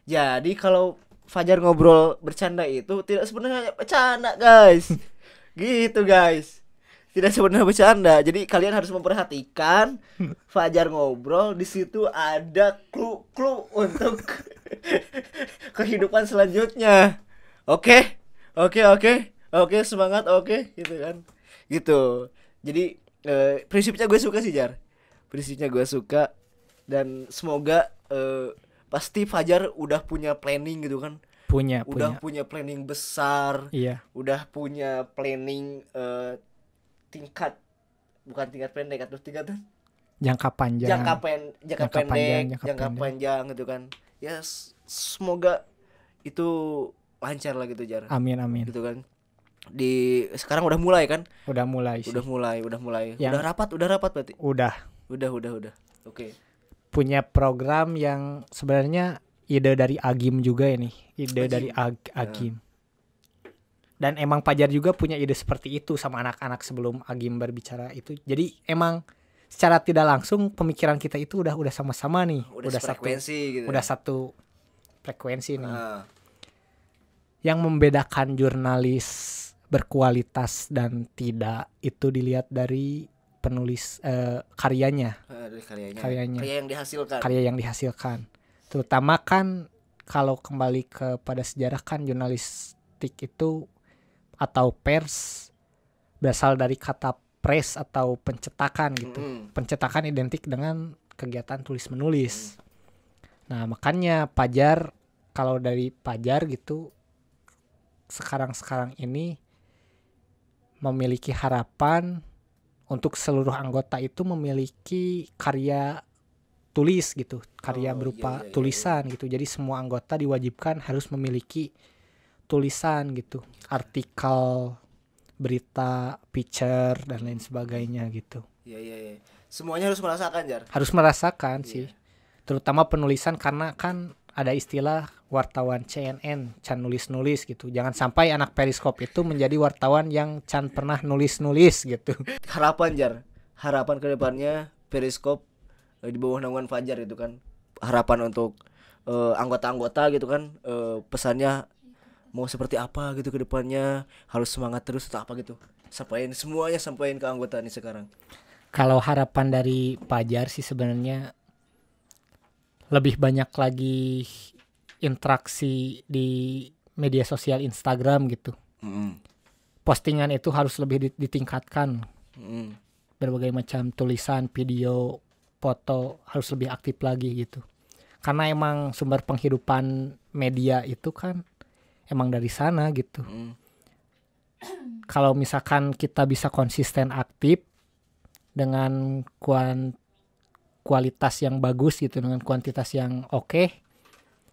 Jadi kalau Fajar ngobrol bercanda itu tidak sebenarnya bercanda, guys. Gitu, guys. Tidak sebenarnya bercanda. Jadi kalian harus memperhatikan Fajar ngobrol, di situ ada clue untuk kehidupan selanjutnya. Oke. Oke, semangat, oke, gitu kan. Gitu. Jadi prinsipnya gue suka sih, Jar. Prinsipnya gue suka, dan semoga pasti Fajar udah punya planning gitu kan. Udah Punya. punya planning besar, Iya, udah punya planning tingkat, bukan tingkat pendek atau tingkat jangka panjang. jangka Jangka panjang, pendek, jangka jangka pendek. panjang gitu kan. Ya semoga itu lancar lah gitu, Jar. Amin amin. Gitu kan. Di sekarang udah mulai kan? Udah mulai sih. Udah mulai. Yang Udah rapat berarti. udah Udah. Oke. punya program yang sebenarnya ide dari Agim juga ini. Ide Agim. dari Agim. Dan emang Pajar juga punya ide seperti itu sama anak-anak sebelum Agim berbicara itu. Jadi emang secara tidak langsung pemikiran kita itu udah sama-sama nih. Udah frekuensi gitu. Udah satu frekuensi nih. Ah, Yang membedakan jurnalis berkualitas dan tidak itu dilihat dari penulis karyanya, dari karyanya. Karyanya. Karya yang dihasilkan. karya yang dihasilkan. Terutama kan kalau kembali kepada sejarah kan jurnalistik itu atau pers berasal dari kata press atau pencetakan gitu. Pencetakan identik dengan kegiatan tulis menulis. Nah, makanya Pajar, kalau dari Pajar gitu sekarang ini memiliki harapan untuk seluruh anggota itu memiliki karya tulis gitu, karya berupa tulisan gitu. Jadi semua anggota diwajibkan harus memiliki tulisan gitu, artikel, berita, picture dan lain sebagainya gitu. Iya. Semuanya harus merasakan, Jar. Harus merasakan sih. Terutama penulisan karena kan ada istilah wartawan CNN, can nulis-nulis gitu. Jangan sampai anak periskop itu menjadi wartawan yang can pernah nulis-nulis gitu. Harapan, Jar. Harapan ke depannya Periskop di bawah naungan Fajar itu kan. Harapan untuk anggota-anggota gitu kan. Pesannya mau seperti apa gitu ke depannya, harus semangat terus atau apa gitu. Sampaikan ke anggota nih sekarang. Kalau harapan dari Pajar sih sebenarnya lebih banyak lagi interaksi di media sosial Instagram gitu. Postingan itu harus lebih ditingkatkan. Berbagai macam tulisan, video, foto harus lebih aktif lagi gitu. Karena emang sumber penghidupan media itu kan emang dari sana gitu. Kalau misalkan kita bisa konsisten aktif dengan kualitas yang bagus gitu, dengan kuantitas yang oke,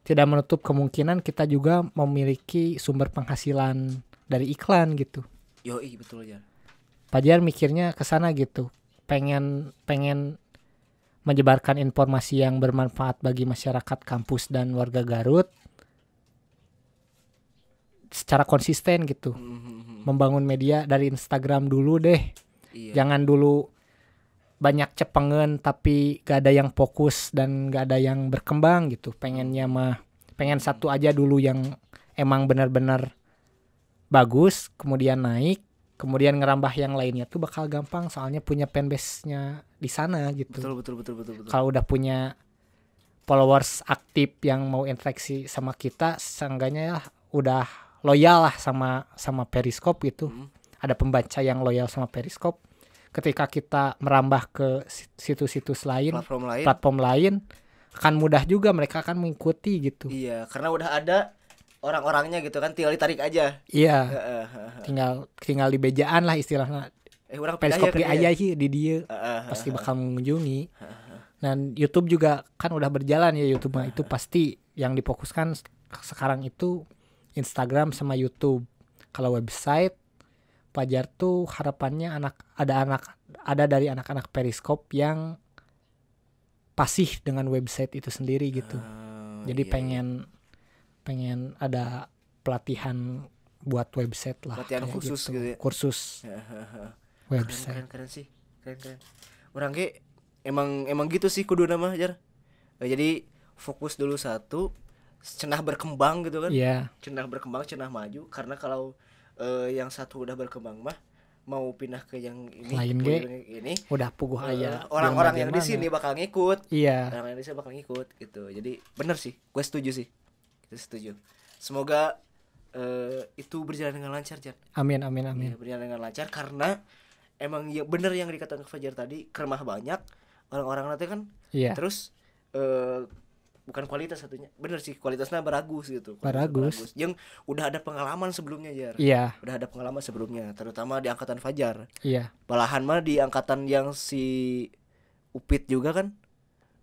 tidak menutup kemungkinan kita juga memiliki sumber penghasilan dari iklan gitu. Yoi, betul ya. Pajar mikirnya ke sana gitu. Pengen menyebarkan informasi yang bermanfaat bagi masyarakat kampus dan warga Garut secara konsisten gitu. Membangun media dari Instagram dulu deh. Iya. Jangan dulu banyak cepengen tapi gak ada yang fokus dan gak ada yang berkembang gitu. Pengen satu aja dulu yang emang benar-benar bagus, kemudian naik, kemudian ngerambah yang lainnya tuh bakal gampang soalnya punya fanbase-nya di sana gitu. Betul. Kalau udah punya followers aktif yang mau interaksi sama kita, seenggaknya ya udah loyal lah sama Periskop gitu. Ada pembaca yang loyal sama Periskop. Ketika kita merambah ke situs-situs lain, platform lain akan mudah juga mereka akan mengikuti gitu. Iya, karena udah ada orang-orangnya gitu kan, tinggal ditarik aja. Iya. tinggal di bejaan lah istilahnya. Periskop di aja di dia pasti bakal mengunjungi. Dan YouTube juga kan udah berjalan ya, YouTube itu pasti yang difokuskan sekarang itu Instagram sama YouTube. Kalau website Pajar tuh harapannya ada dari anak-anak Periskop yang pasif dengan website itu sendiri gitu. Jadi pengen ada pelatihan buat website lah. Pelatihan khusus gitu ya. Kursus website. Keren sih. Keren. Orang ge emang gitu sih kudu nama Jar. Jadi fokus dulu satu, cenah berkembang gitu kan. Iya. Cenah berkembang, cenah maju, karena kalau yang satu udah berkembang mah mau pindah ke yang ini udah puguh aya. Orang-orang yang di sini bakal ngikut. Iya. Orang yang di sini bakal ngikut gitu. Jadi bener sih, gue setuju sih. Kita setuju. Semoga itu berjalan dengan lancar, Jar. Amin amin Ya, amin. berjalan dengan lancar karena emang ya bener yang dikatakan Fajar tadi, kremah banyak orang-orang nanti kan. Iya. Terus bukan kualitas satunya, bener sih kualitasnya baragus gitu. Baragus. Yang udah ada pengalaman sebelumnya, Jar. Iya. Udah ada pengalaman sebelumnya, terutama di angkatan Fajar. Iya. Malahan mah di angkatan yang si Upit juga kan,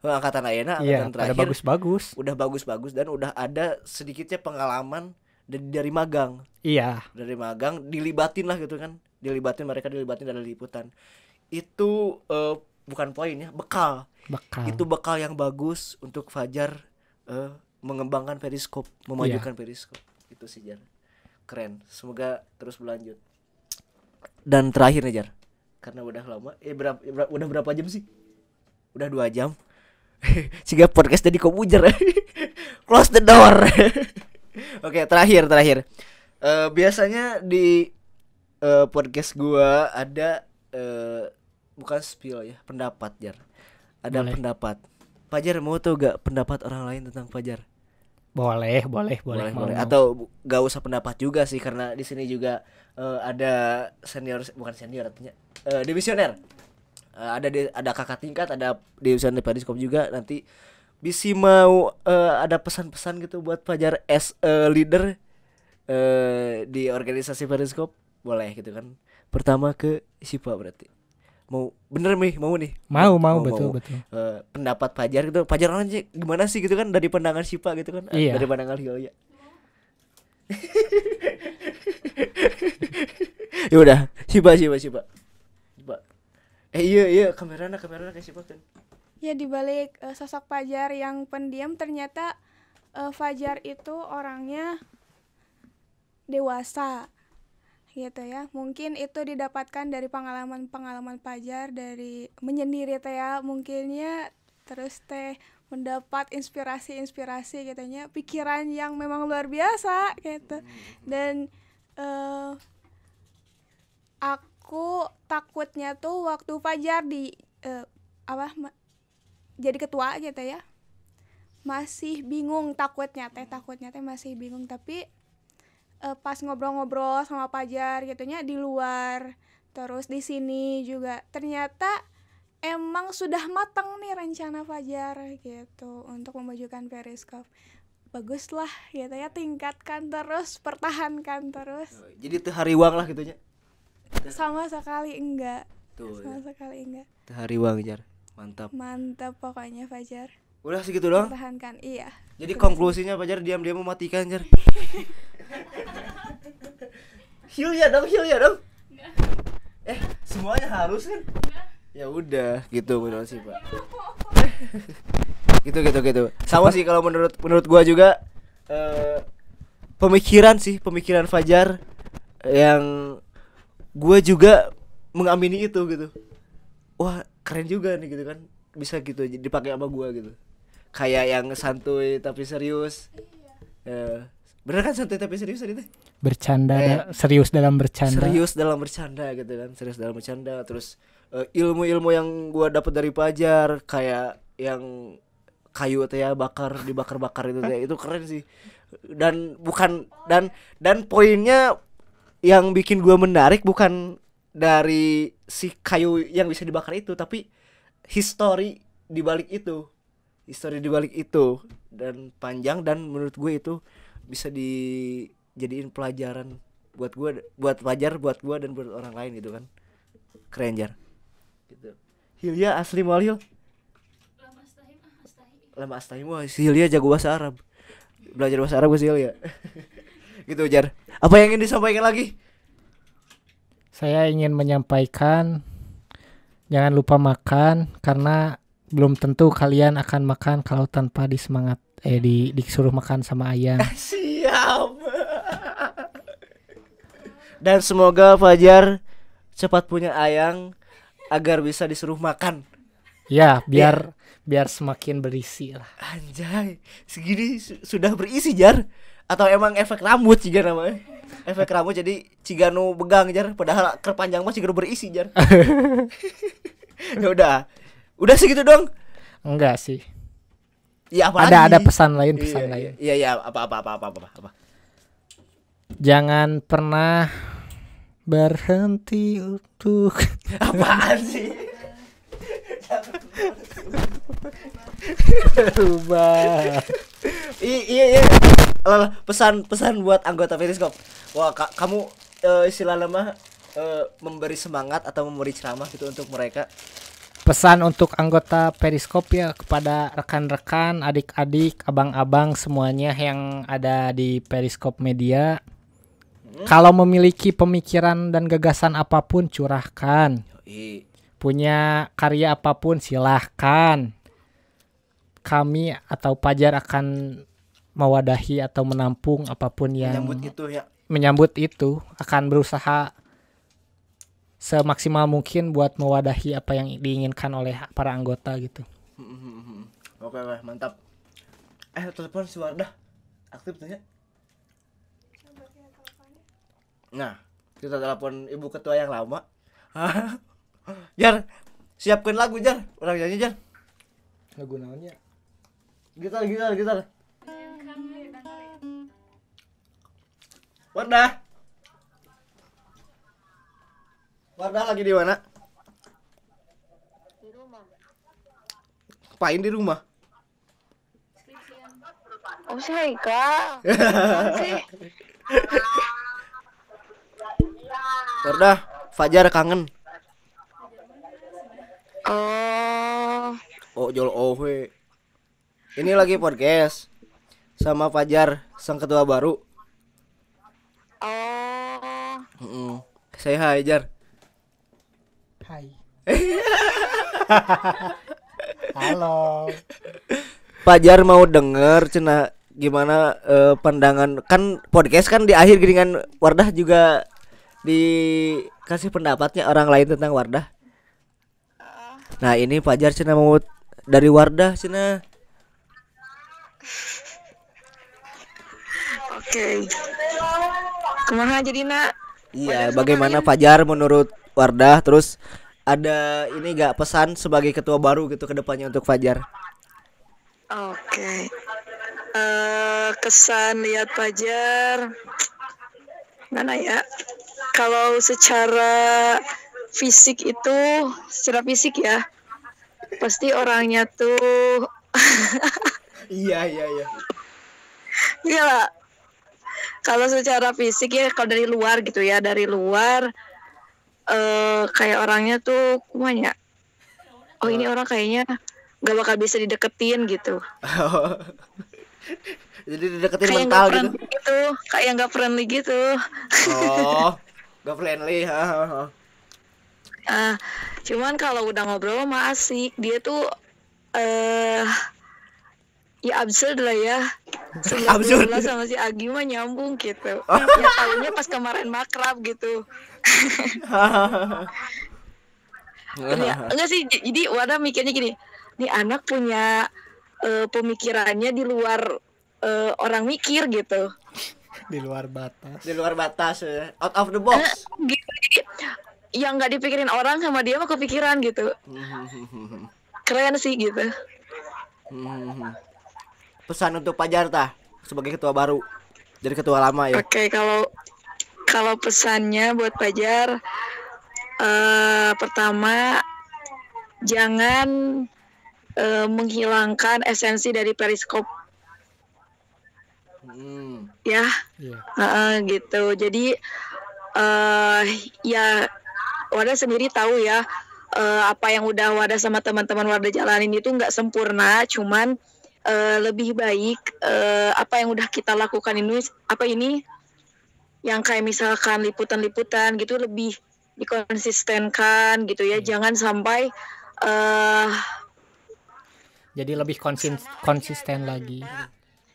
angkatan Ayana, Iya, angkatan pada terakhir bagus-bagus. udah bagus-bagus dan udah ada sedikitnya pengalaman dari magang. Iya. Dari magang dilibatin lah gitu kan, mereka dilibatin dari liputan. Itu bukan poin ya, bekal. Itu bekal yang bagus untuk Fajar mengembangkan Periskop, memajukan Periskop. Itu sih, Jar. Keren. Semoga terus berlanjut. Dan terakhir nih, Jar, karena udah lama, udah berapa jam sih? Udah 2 jam. Sehingga podcast jadi komputer. Close the door. Oke, terakhir. Biasanya di podcast gua ada bukan spill ya, pendapat, Jar. Ada Boleh. pendapat. Fajar mau tau gak pendapat orang lain tentang Fajar? Boleh. Mau. Atau gak usah pendapat juga sih, karena di sini juga ada senior, bukan senior artinya divisioner. Ada kakak tingkat, ada divisioner Periskop juga. Nanti bisa mau ada pesan-pesan gitu buat Fajar as a leader di organisasi Periskop, boleh gitu kan. Pertama ke Sipa berarti. Mau bener nih, mau betul. pendapat Fajar gitu. Fajar orangnya gimana sih gitu kan, dari pandangan Sipa gitu kan. Iya. Dari pandangan Hilya. Ya udah, Sipa. Iya, kameranya kayak Sipa kan. Ya, dibalik sosok Fajar yang pendiam, ternyata Fajar itu orangnya dewasa gitu ya. Mungkin itu didapatkan dari pengalaman Fajar, dari menyendiri teh ya mungkinnya, terus teh mendapat inspirasi gitu ya, pikiran yang memang luar biasa gitu. Dan aku takutnya tuh waktu Fajar di jadi ketua gitu ya, masih bingung, takutnya teh masih bingung. Tapi pas ngobrol-ngobrol sama Fajar gitunya di luar, terus di sini juga, ternyata emang sudah matang nih rencana Fajar gitu untuk memajukan Periskop. Baguslah gitu ya, tingkatkan terus, pertahankan terus. Jadi tuh hariwang lah gitunya. Sama sekali enggak. Tuh. Sama sekali enggak. Tuh hariwang, Jar. Mantap pokoknya Fajar. Udah segitu doang. Pertahankan, iya. Jadi konklusinya Fajar diam-diam mematikan, Jar. Hilya dong. Semuanya harus kan? Ya udah, gitu menurut sih, Pak. gitu. Sama sih kalau menurut gua juga pemikiran Fajar yang gua juga mengamini itu gitu. Wah, keren juga nih gitu kan. Bisa gitu dipakai sama gua gitu. Kayak yang santuy tapi serius. Bener kan, santuy tapi serius tadi teh? Bercanda, serius dalam bercanda. Serius dalam bercanda gitu kan. Terus ilmu-ilmu yang gua dapat dari Fajar, kayak yang kayu teh ya, dibakar itu teh, itu keren sih. Dan poinnya yang bikin gua menarik bukan dari si kayu yang bisa dibakar itu, tapi histori di balik itu dan panjang, dan menurut gue itu bisa dijadiin pelajaran buat Fajar, buat gue dan buat orang lain gitu kan. Keren, Jar. Gitu. Hilya asli Malil. Lama astahim. Wah, si Hilya jago bahasa Arab. Belajar bahasa Arab si Hilya. Gitu, Jar. Apa yang ingin disampaikan lagi? Saya ingin menyampaikan jangan lupa makan, karena belum tentu kalian akan makan kalau tanpa disuruh makan sama ayam. Siap. Dan semoga Fajar cepat punya ayang agar bisa disuruh makan. Ya, biar semakin berisi lah. Anjay, segini sudah berisi, Jar. Atau emang efek rambut ciga namanya? Efek rambut jadi ciganu begang, Jar. Padahal kerpanjang mah ciganu berisi, Jar. Ya udah segitu dong. Enggak sih. Ya apa ada lagi? pesan lain. Iya, apa. Jangan pernah berhenti untuk Apaan sih? berubah. Iya. Alah, pesan buat anggota Periskop. Wah, kamu istilahnya mah memberi semangat atau memberi ceramah gitu untuk mereka. Pesan untuk anggota Periskop ya kepada rekan-rekan, adik-adik, abang-abang semuanya yang ada di Periskop Media. Kalau memiliki pemikiran dan gagasan apapun curahkan. Yoi. Punya karya apapun silahkan. Kami atau Pajar akan mewadahi atau menampung apapun yang menyambut itu, akan berusaha semaksimal mungkin buat mewadahi apa yang diinginkan oleh para anggota gitu. Oke, mantap. Telepon si Wardah aktif tuh ya. Nah, kita telepon ibu ketua yang lama. Jar, siapkan lagu Jar, orang nyanyi Jar. Lagu naonnya? Gitar. Wardah lagi di mana? Di rumah. Ngapain di rumah? Oh si Haikal. Sih. Wardah, Fajar kangen. Oh, Jol we. Ini lagi podcast sama Fajar, sang ketua baru. Saya hai Jar. Hai. Halo. Fajar mau denger cenah gimana pandangan kan podcast kan di akhir geringan Wardah juga dikasih pendapatnya orang lain tentang Wardah. Nah ini Fajar cenah mau dari Wardah cenah. oke. Kumaha jadi nak? Iya, bagaimana Fajar menurut Wardah? Terus ada ini gak pesan sebagai ketua baru gitu ke depannya untuk Fajar? Oke. Kesan lihat Pajar. Mana ya? Kalau secara fisik itu, secara fisik ya, pasti orangnya tuh Iya. iya lah. Kalau secara fisik ya, kalau dari luar gitu ya, dari luar kayak orangnya tuh kumanya. Oh ini orang kayaknya gak bakal bisa dideketin gitu. Jadi dideketin Kayak mental nggak gitu. friendly gitu, kayak nggak friendly gitu. Oh, gak friendly. Cuman kalau udah ngobrol mah asik. Dia tuh ya absurd lah ya. Absurd. Lah sama si Agi mah nyambung gitu. Ya tahunya pas kemarin makrab gitu. Ya, enggak sih, jadi Wada mikirnya gini, nih anak punya pemikirannya di luar orang mikir gitu. Di luar batas. Di luar batas ya. Out of the box. Gitu. Jadi yang nggak dipikirin orang sama dia mah kepikiran gitu. Keren sih gitu. Pesan untuk Fajar tah sebagai ketua baru dari ketua lama ya. Oke, kalau pesannya buat Pajar, pertama jangan menghilangkan esensi dari Periskop ya. Gitu. Jadi ya Wadah sendiri tahu ya, apa yang udah Wadah sama teman-teman Wadah jalanin itu nggak sempurna, cuman lebih baik apa yang udah kita lakukan ini yang kayak misalkan liputan-liputan gitu lebih dikonsistenkan gitu ya. Jangan sampai Jadi lebih konsisten lagi.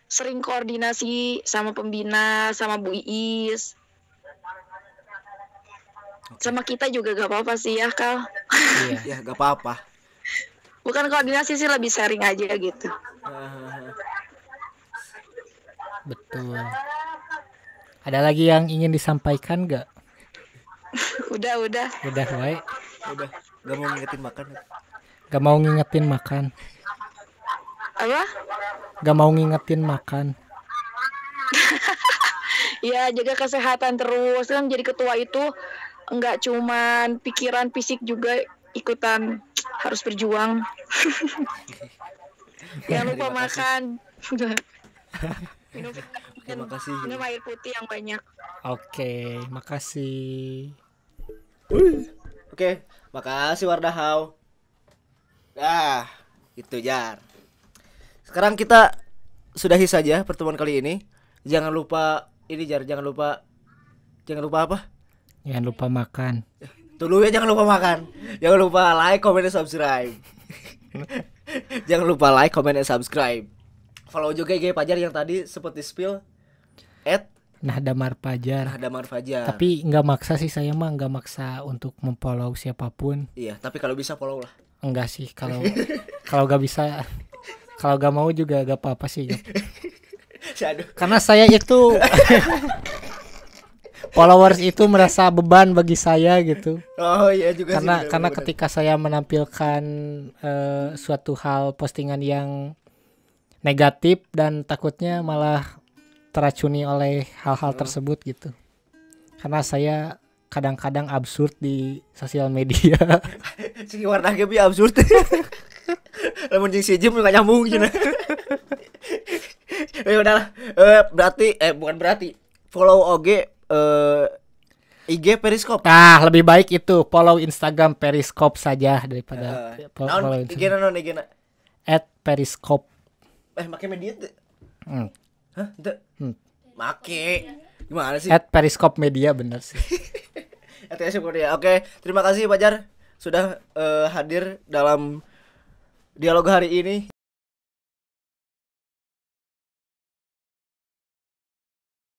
sering koordinasi sama pembina, sama Bu Iis, sama kita juga gak apa-apa sih ya Kal. Iya. Ya gak apa-apa. Bukan koordinasi sih, lebih sharing aja gitu. Betul. Ada lagi yang ingin disampaikan gak? Udah Udah wae. Udah gak mau ngingetin makan. Gak mau ngingetin makan. Apa? Gak mau ngingetin makan. Ya, jaga kesehatan terus. Kan jadi ketua itu enggak cuman pikiran, fisik juga ikutan harus berjuang. Jangan lupa Terima kasih. makan. minum, Terima kasih. minum air putih yang banyak. Oke, makasih. Oke, makasih Wardahau. Itu Jar. Sekarang kita sudahi saja pertemuan kali ini. Jangan lupa ini Jar, jangan lupa apa? Jangan lupa makan. Dulu ya, jangan lupa makan. Jangan lupa like, comment, dan subscribe. Jangan lupa like, comment, dan subscribe. Follow juga IG Fajar yang tadi seperti spill Nahdamar Fajar. @Nahdamar Fajar. Tapi nggak maksa sih, saya mah nggak maksa untuk memfollow siapapun. Iya, tapi kalau bisa follow lah. Enggak sih, kalau nggak bisa, kalau nggak mau juga gak apa-apa sih. Aduh. Karena saya itu followers itu merasa beban bagi saya gitu. Oh iya juga Karena sih. karena ketika saya menampilkan suatu hal postingan yang negatif dan takutnya malah teracuni oleh hal-hal tersebut gitu. Karena saya kadang-kadang absurd di sosial media. si warna ge absurd. Lamun jeung si Jim enggak nyambung cenah. Ya udahlah. Bukan berarti follow oge IG Periscope. Nah, lebih baik itu follow Instagram Periscope saja daripada follow Naon IG naon IG na? @periscope. Make media teh. Hmm. Hah? Teu. Make. Gimana sih? @periscope media bener sih. Oke, terima kasih Fajar sudah hadir dalam dialog hari ini.